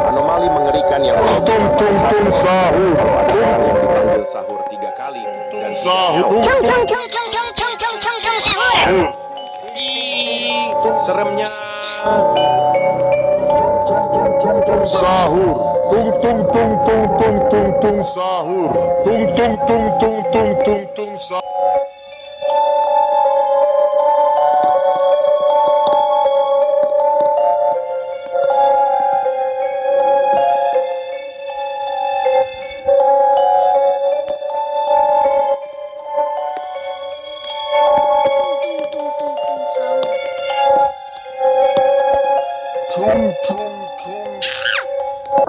Anomali mengerikan yang sahur. Ada orang yang dipanggil sahur 3 kali dan sahur. Seremnya sahur. Tung tung tung tung tung tung tung sahur. Tung tung tung tung tung tung tung sahur.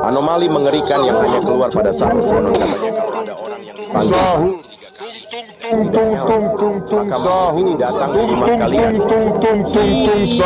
Anomali mengerikan yang hanya keluar pada sahur. Konon katanya kalau ada orang yang dipanggil sahur 3 kali, maka makhluk ini datang di rumah kalian. Sahur.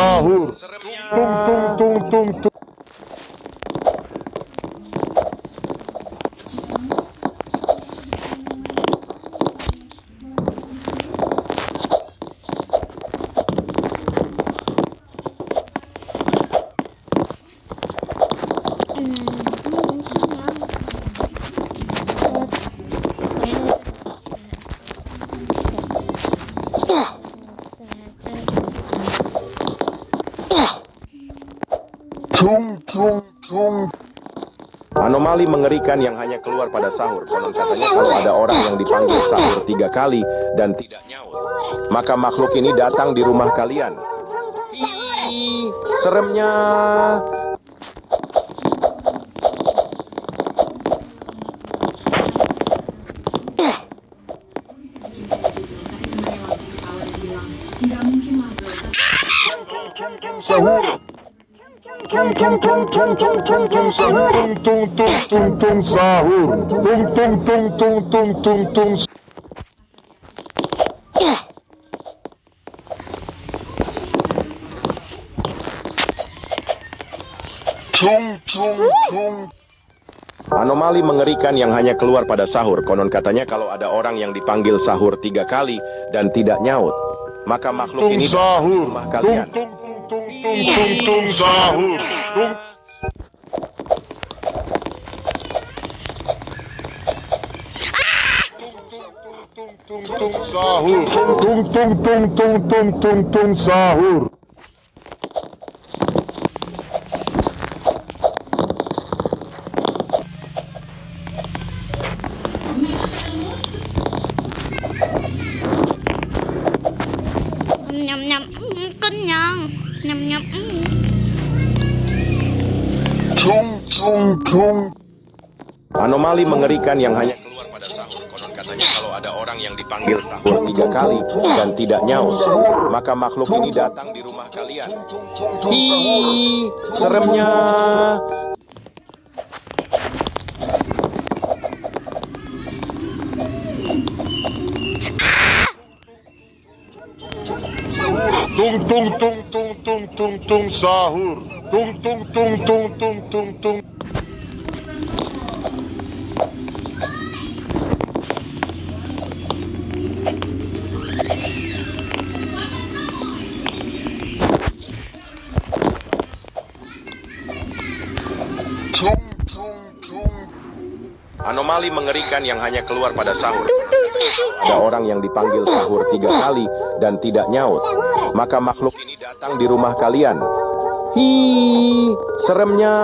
Anomali mengerikan yang hanya keluar pada sahur. Konon katanya kalau ada orang yang dipanggil sahur 3 kali dan tidak nyaut, maka makhluk ini datang di rumah kalian. Seremnya. Sahur. Tung tung tung tung tung tung tung sahur. Tung tung tung tung sahur. Tung tung tung tung tung tung tung. Tung tung tung. Anomali mengerikan yang hanya keluar pada sahur. Konon katanya kalau ada orang yang dipanggil sahur 3 kali dan tidak nyaut, maka makhluk ini datang di rumah kalian. Tung sahur. Tung sahur. Tung sahur. Nyam nyam, kenyang. Nyam nyam. Tung. Anomali mengerikan yang hanya keluar pada sahur. Konon katanya kalau ada orang yang dipanggil sahur 3 kali dan tidak nyaut, maka makhluk ini datang di rumah kalian. Seremnya. Tung sahur. Tung. Anomali mengerikan yang hanya keluar pada sahur. Ada orang yang dipanggil sahur 3 kali dan tidak nyaut, maka makhluk ini datang di rumah kalian. Seremnya.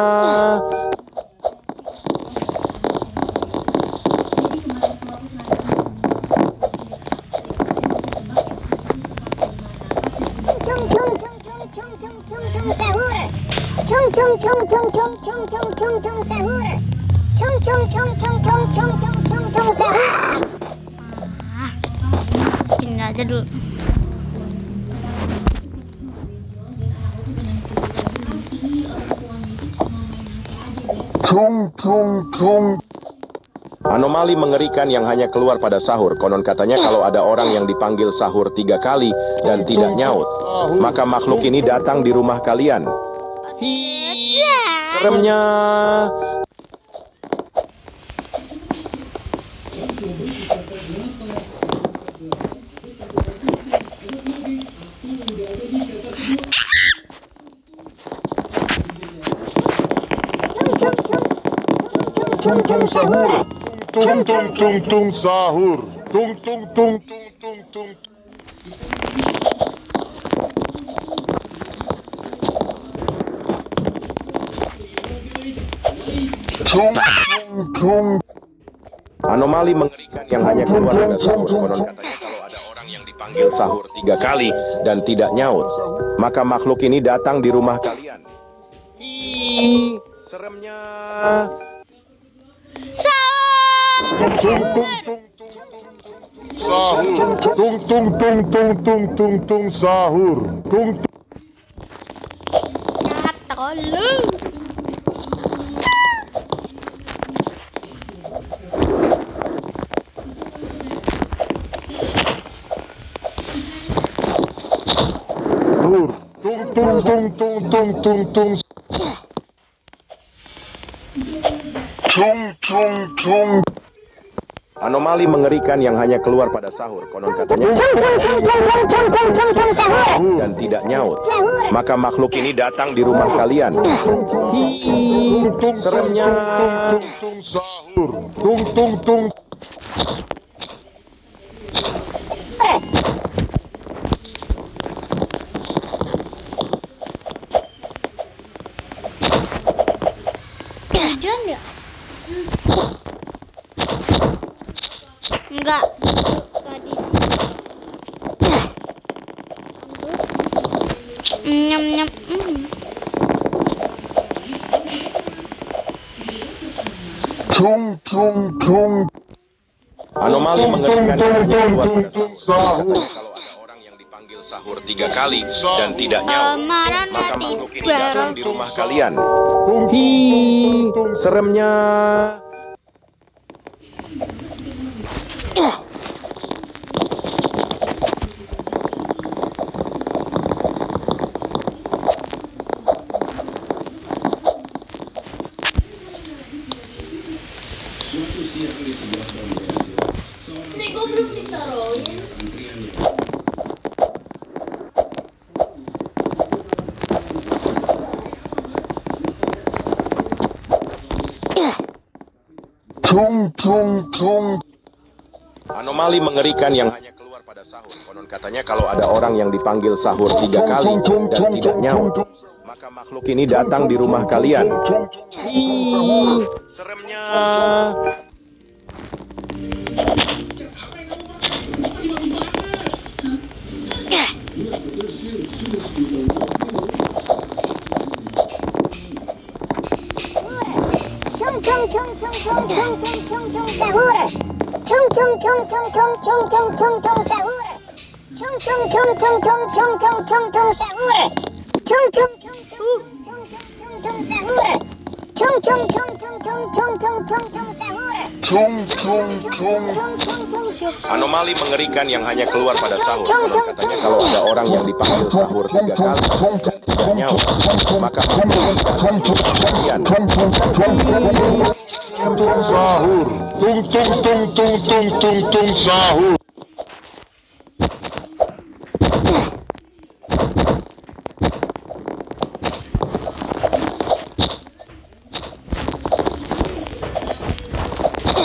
Ini aja dulu. Anomali mengerikan yang hanya keluar pada sahur. Konon katanya kalau ada orang yang dipanggil sahur 3 kali dan tidak nyaut, maka makhluk ini datang di rumah kalian. Seremnya. Tung tung sahur. Tung tung tung tung sahur. Tung tung tung tung tung tung. Tung tung tung. Anomali mengerikan yang hanya keluar pada sahur. Konon katanya kalau ada orang yang dipanggil sahur 3 kali dan tidak nyaut, maka makhluk ini datang di rumah kalian. Ih, seremnya. Tung tung tung tung sahur. Tung tung tung tung tung tung tung sahur. Tung Kata lu. sahur. Tung tung tung tung tung tung tung. Tung tung tung. Anomali mengerikan yang hanya keluar pada sahur. Konon katanya dan tidak nyaut, maka makhluk ini datang di rumah kalian. Ih, seremnya. Tung sahur. Tung tung tung. Hujan ya? Enggak. Tadi. Nyam nyam. Tung tung tung. Anomali mengerikan yang hanya keluar pada sahur. Kalau ada orang yang dipanggil sahur 3 kali dan tidak nyaut, Kemarin maka mati makhluk ini datang bareng. di rumah kalian. Ih, seremnya. Tung tung tung. Anomali mengerikan yang hanya keluar pada sahur. Konon katanya kalau ada orang yang dipanggil sahur 3 kali dan tidak nyaut, maka makhluk ini datang di rumah kalian. Ih, seremnya. Tung tung tung. Anomali mengerikan yang hanya keluar pada sahur. Konon katanya kalau ada orang yang dipanggil sahur 3 kali dan tidak nyaut, maka makhluk ini datang di rumah kalian. Tung sahur. Tung tung tung tung tung tung tung sahur.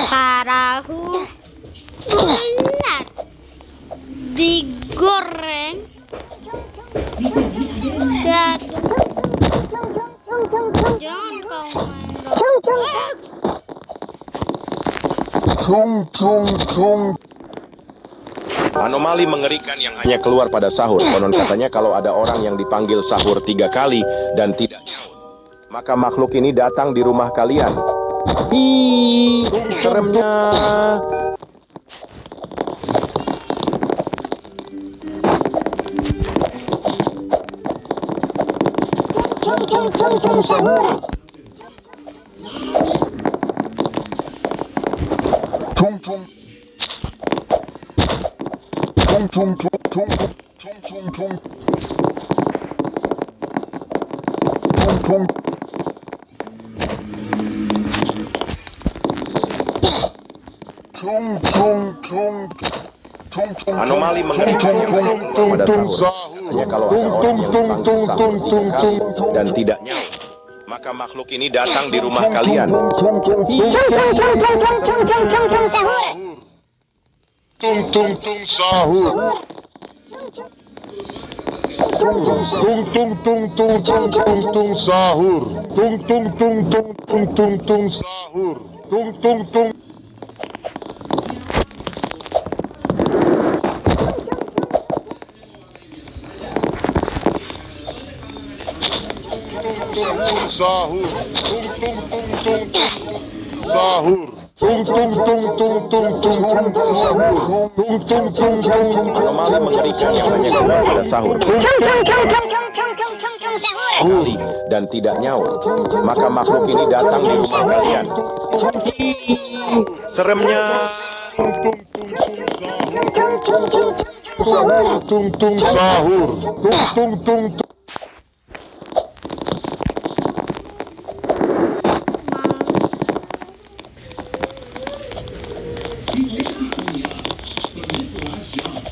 Parahu bulat digoreng dan jangan kau main. Tung tung tung. Anomali mengerikan yang hanya keluar pada sahur. Konon katanya kalau ada orang yang dipanggil sahur 3 kali dan tidak nyaut, maka makhluk ini datang di rumah kalian. Ih, seremnya. Tung sahur. Tung tung. Tung tung tung tung tung tung tung. Tung tung. Tung tung tung. Anomali mengerikan yang hanya keluar pada sahur. Hanya kalau ada orang yang dipanggil sahur 3 kali dan tidak nyaut, maka makhluk ini datang di rumah kalian. Tung tung tung sahur. Tung tung tung tung tung tung tung sahur. Tung tung tung tung tung tung tung sahur. Tung tung tung. Sahur. Tung tung tung tung tung sahur. Tung tung tung tung tung tung tung sahur. Tung tung tung tung. Anomali mengerikan yang hanya keluar pada sahur kali dan tidak nyaut, maka makhluk ini datang di rumah kalian. Seremnya. Tung tung sahur. Tung tung tung.